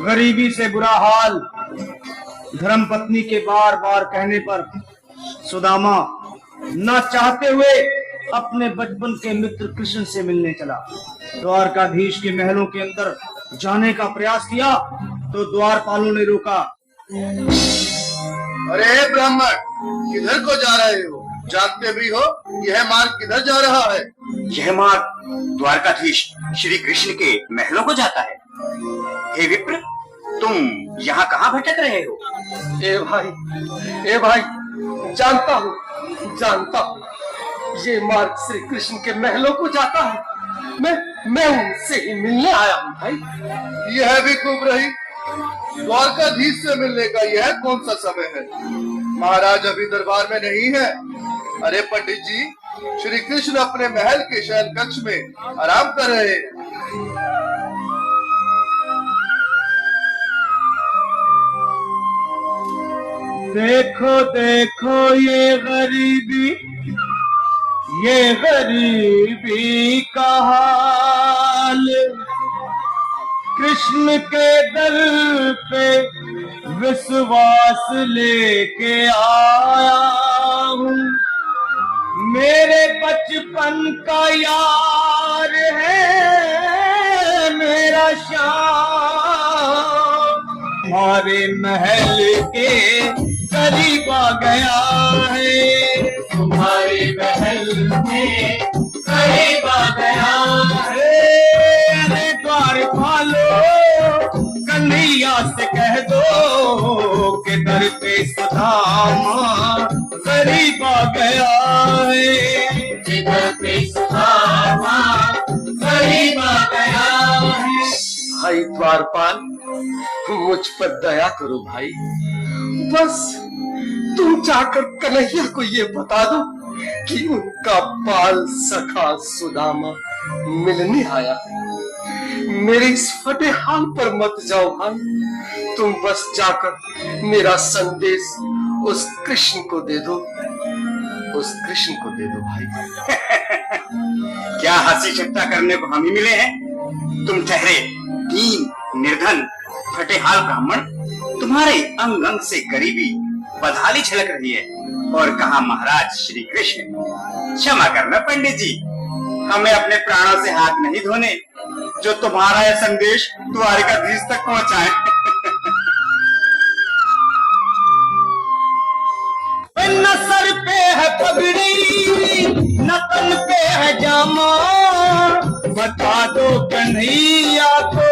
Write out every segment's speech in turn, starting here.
गरीबी से बुरा हाल धर्मपत्नी के बार बार कहने पर सुदामा न चाहते हुए अपने बचपन के मित्र कृष्ण से मिलने चला। द्वारकाधीश के महलों के अंदर जाने का प्रयास किया तो द्वारपालों ने रोका। अरे ब्राह्मण, किधर को जा रहे हो? जानते भी हो यह मार्ग किधर जा रहा है? यह मार्ग द्वारकाधीश श्री कृष्ण के महलों को जाता है। हे विप्र, तुम यहाँ कहाँ भटक रहे हो? ए भाई, जानता हूँ ये मार्ग श्री कृष्ण के महलों को जाता है। मैं उनसे ही मिलने आया हूँ भाई। यह भी खूब रही। द्वारकाधीश से मिलने का यह कौन सा समय है? महाराज अभी दरबार में नहीं है। अरे पंडित जी, श्री कृष्ण अपने महल के शयन कक्ष में आराम कर रहे हैं। देखो देखो ये गरीबी का हाल, कृष्ण के दर पे विश्वास लेके आया हूँ। मेरे बचपन का यार है मेरा श्याम, हमारे महल के करीब आ गया है, तुम्हारे महल में करीब आ गया है। अरे द्वारपालो, कन्हैया से कह दो कि दर पे सुदामा करीब आ गया है, दर पे सुदामा करीब आ गया है। भाई द्वारपाल, मुझ पर दया करो भाई। बस तुम जाकर कन्हैया को ये बता दो कि उनका बाल सखा सुदामा मिलने आया है। मेरे इस फटे हाल पर मत जाओ भाई। तुम बस जाकर मेरा संदेश उस कृष्ण को दे दो, भाई। क्या हंसी ठट्टा करने को हम ही मिले हैं? तुम ठहरे दीन निर्धन फटे हाल ब्राह्मण, तुम्हारे अंग अंग से गरीबी बदहाली छलक रही है। और कहा महाराज श्री कृष्ण। क्षमा करना पंडित जी, हमें अपने प्राणों से हाथ नहीं धोने जो तुम्हारा यह संदेश द्वारकाधीश तक पहुंचाए। न सर पे है पगड़ी, न तन पे है जामा, बता दो कन्हैया को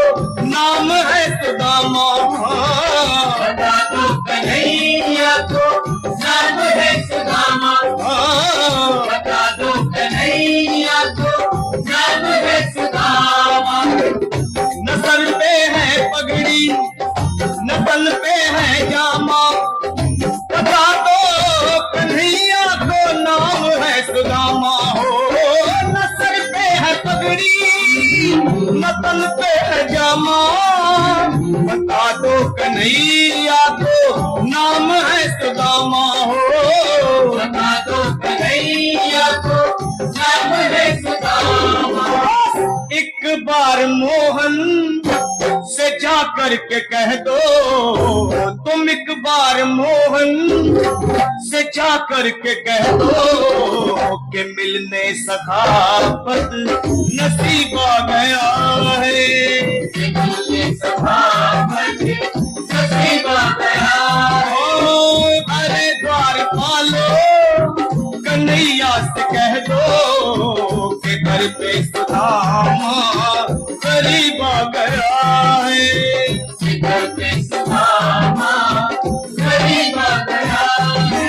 नाम है सुदामा, बता दो कन्हैया को नाम है सुदामा, बता दो कन्हैया को नाम है सुदामा। न सर पे है पगड़ी, न तन पे है जामा, बता दो कन्हैया को नाम है सुदामा हो। न सर पे है पगड़ी, न तन पे है जामा, बता दो कन्हैया को नाम है सुदामा हो, बता दो कन्हैया को नाम है सुदामा। एक बार मोहन से जा करके कह दो, तुम एक बार मोहन से जा करके कह दो कि मिलने सखापत नसीब आ गया है, मिलने सखापत नसीब आ गया है। अरे द्वारपालो, कन्हैया से कह दो कि दर पे सुदामा करीब आ गया है, दर पे सुदामा करीब आ गया है।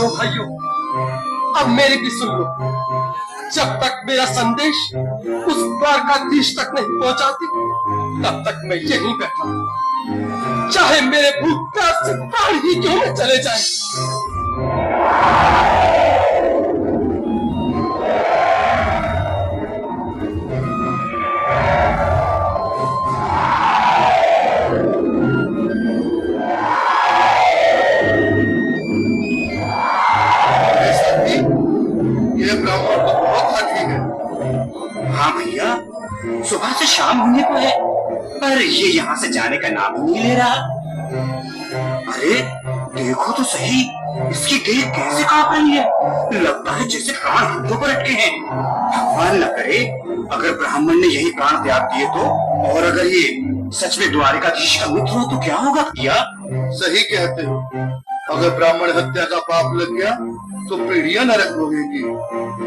भाइयों, अब मेरी भी सुन लो। जब तक मेरा संदेश उस द्वारकाधीश तक नहीं पहुंचाती, तब तक मैं यहीं बैठा हूं। चाहे मेरे भूख प्यास से प्राण ही क्यों न चले जाए। ये ब्राह्मण तो बहुत हठी है। हाँ भैया, सुबह से शाम होने को है पर ये यहाँ से जाने का नाम नहीं ले रहा। अरे देखो तो सही, इसकी देह कैसे कांप रही है, लगता है जैसे प्राण हाथों पर अटके हैं। भगवान न करे अगर ब्राह्मण ने यही प्राण त्याग दिए तो, और अगर ये सच में द्वारिकाधीश का मित्र हो तो क्या होगा भैया? सही कहते हो, अगर ब्राह्मण हत्या का पाप लग गया तो पीढ़ियां नरक भोगेगी।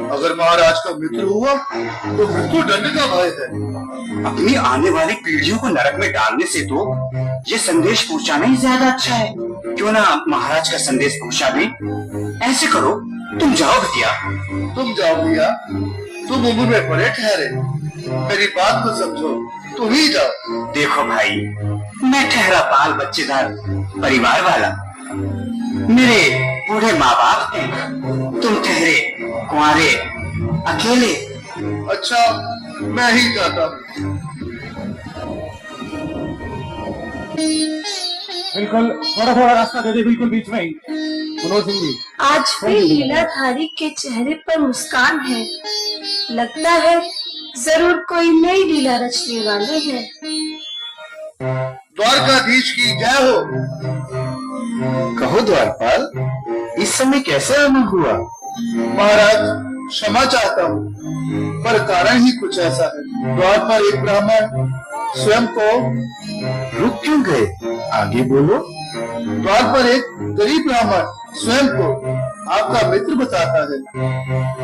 अगर महाराज का मित्र हुआ तो मृत्यु दंड का भय है। अपनी आने वाली पीढ़ियों को नरक में डालने से तो ये संदेश पहुंचाना ही ज्यादा अच्छा है। क्यों ना महाराज का संदेश पहुंचा दें। ऐसे करो, तुम जाओ भैया। तुम जाओ भैया, तुम उम्र में बड़े ठहरे, मेरी बात को समझो, तुम ही जाओ। देखो भाई, मैं ठहरा बाल बच्चेदार परिवार वाला, मेरे बूढ़े माँ बाप हैं, तुम ठहरे कुंवारे अकेले। अच्छा, मैं ही जाता हूँ। बिल्कुल, थोड़ा थोड़ा रास्ता दे दे, बिल्कुल बीच में ही। मनोज सिंह जी, आज भी लीलाधारी के चेहरे पर मुस्कान है। लगता है जरूर कोई नई लीला रचने वाले हैं। द्वारकाधीश की जय हो। कहो द्वारपाल, इस समय कैसे आना हुआ? महाराज, क्षमा चाहता हूँ, पर कारण ही कुछ ऐसा है। द्वार पर एक ब्राह्मण स्वयं को रुक क्यों गए? आगे बोलो। द्वार पर एक गरीब ब्राह्मण स्वयं को आपका मित्र बताता है,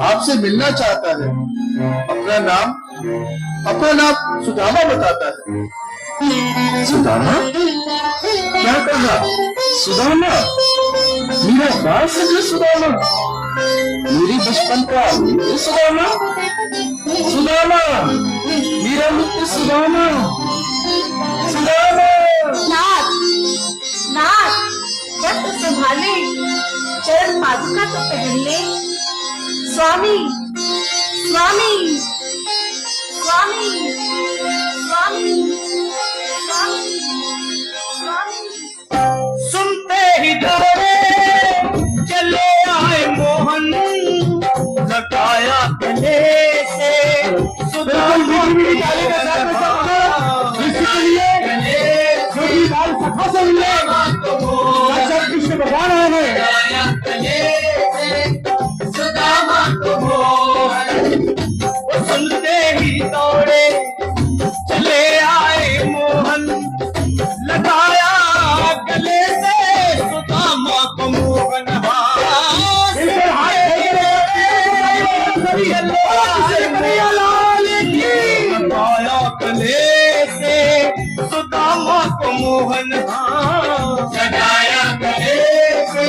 आपसे मिलना चाहता है। अपना नाम सुदामा बताता है। सुदामा? क्या कहा? सुदामा? मेरा बाल सखा सुदामा? मेरी बचपन का मित्र सुदामा? सुदामा, मेरा मित्र सुदामा? सुदामा! नाथ, नाथ, वक्त संभाले, चरण पादुका तो पहन ले। स्वामी, स्वामी, स्वामी, स्वामी, स्वामी, स्वामी। सुनते ही दौड़े चले आए मोहन, लगाया गले से सुदामा के सखा से मिले। कृष्ण भगवान आए हैं। सुदामा को सुनते ही दौड़े चले आए मोहन, लगाया गले से सुदामा को मोहन। लगाया गले से सुदामा को मोहन, लगाया गले से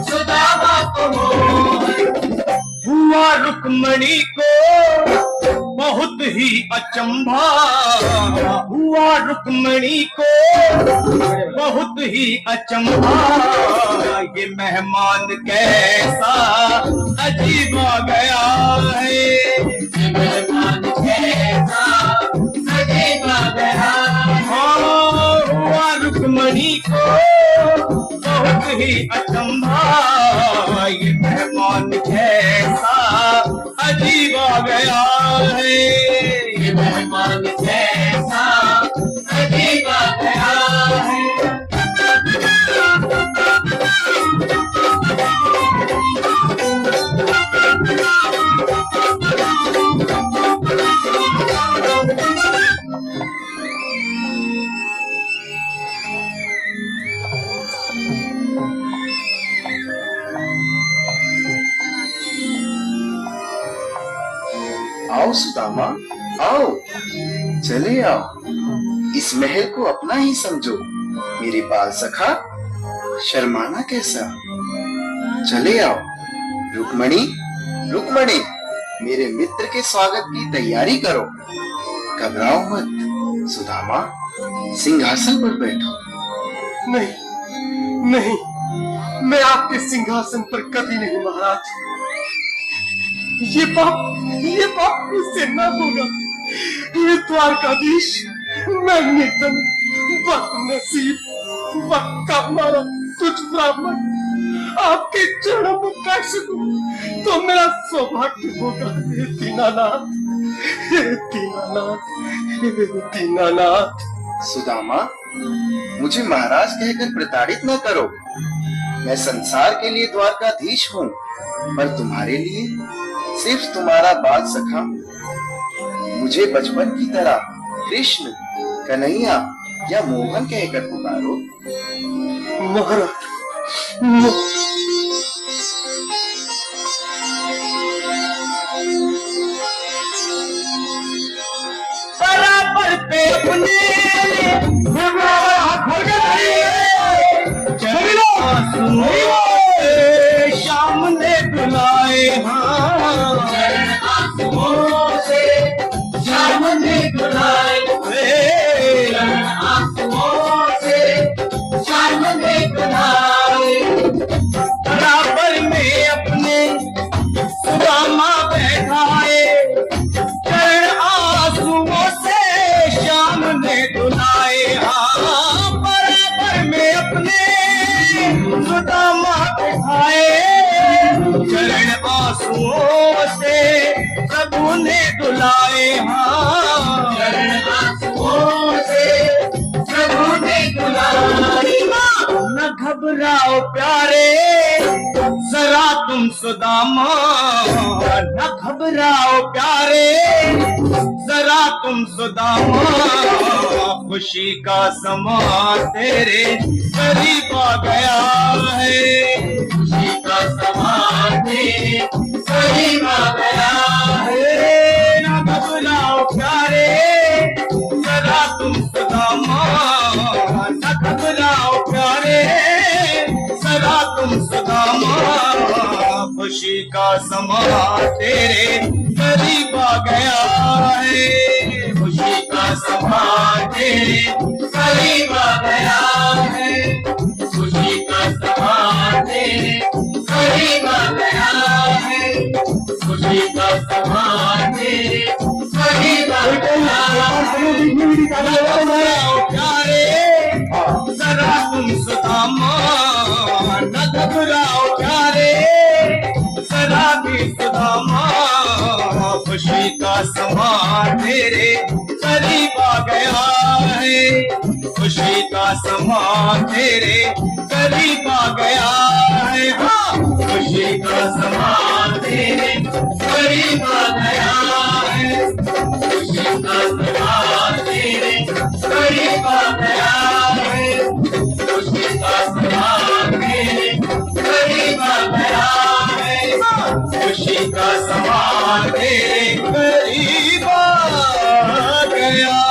सुदामा को मोहन। हुआ रुक्मणी को बहुत ही अचंभा, हुआ रुक्मणी को बहुत ही अचंभा। ये मेहमान कैसा अजीब आ गया है, ये मेहमान कैसा अजीब आ गया। हाँ, हुआ रुक्मणी को बहुत ही अचंभा, ये मेहमान कैसा अजीब आ गया है, ये मेहमान कैसा अजीब आ गया है। आओ सुदामा, आओ, चले आओ। इस महल को अपना ही समझो। मेरे बाल सखा, शर्माना कैसा? चले आओ। रुक्मणी, रुक्मणी, मेरे मित्र के स्वागत की तैयारी करो। घबराओ मत। सुदामा, सिंहासन पर बैठो। नहीं नहीं, मैं आपके सिंहासन पर कभी नहीं महाराज। ये पाप मुझसे न होगा। ये द्वारकाधीश, मैं निर्धन, बदनसीब, बक्का मारा तुझ ब्राह्मण आपके चरणों में बैठ सकूं तो मेरा सौभाग्य होगा। हे दीनानाथ, हे दीनानाथ, हे दीनानाथ। सुदामा, मुझे महाराज कहकर प्रताड़ित न करो। मैं संसार के लिए द्वारकाधीश हूँ, पर तुम्हारे लिए सिर्फ तुम्हारा बाल सखा हूँ। मुझे बचपन की तरह कृष्ण, कन्हैया या मोहन कहकर पुकारो। महाराज, बराबर पे अपने शाम ने बुलाए, हाँ शाम ने बुलाए, शाम ने बुलाए। बराबर में अपने सुदामा बैठाए, चरण आंसुओं से शाम ने धुलाए। हाँ, बराबर में अपने सुदामा बैठाए, चरण आंसुओं से प्रभु ने धुलाए। हाँ, चरण आंसुओं से प्रभु ने धुलाए। न घबराओ प्यारे जरा तुम सुदामा, न घबराओ प्यारे जरा तुम सुदामा। खुशी का समा तेरे करीब आ गया है, खुशी का समा तेरे करीब आ गया है। न घबराओ प्यारे जरा तुम सुदामा, न घबराओ प्यारे जरा तुम सुदामा। खुशी का समा तेरे करीब आ गया है, खुशी का समा तेरे करीब आ गया है, खुशी का समा तेरे करीब आ गया है, खुशी का समा तेरे करीब आ गया है। जरा तुम सुदामा, न घबराओ प्यारे जरा भी सुदामा। खुशी का समा तेरे करीब आ गया है, खुशी का समा तेरे करीब आ गया है। हाँ, खुशी का समा तेरे करीब आ गया है, खुशी का समा तेरे करीब आ गया है, खुशी का समा तेरे करीब आ गया है। खुशी का समा तेरे करीब आ गया।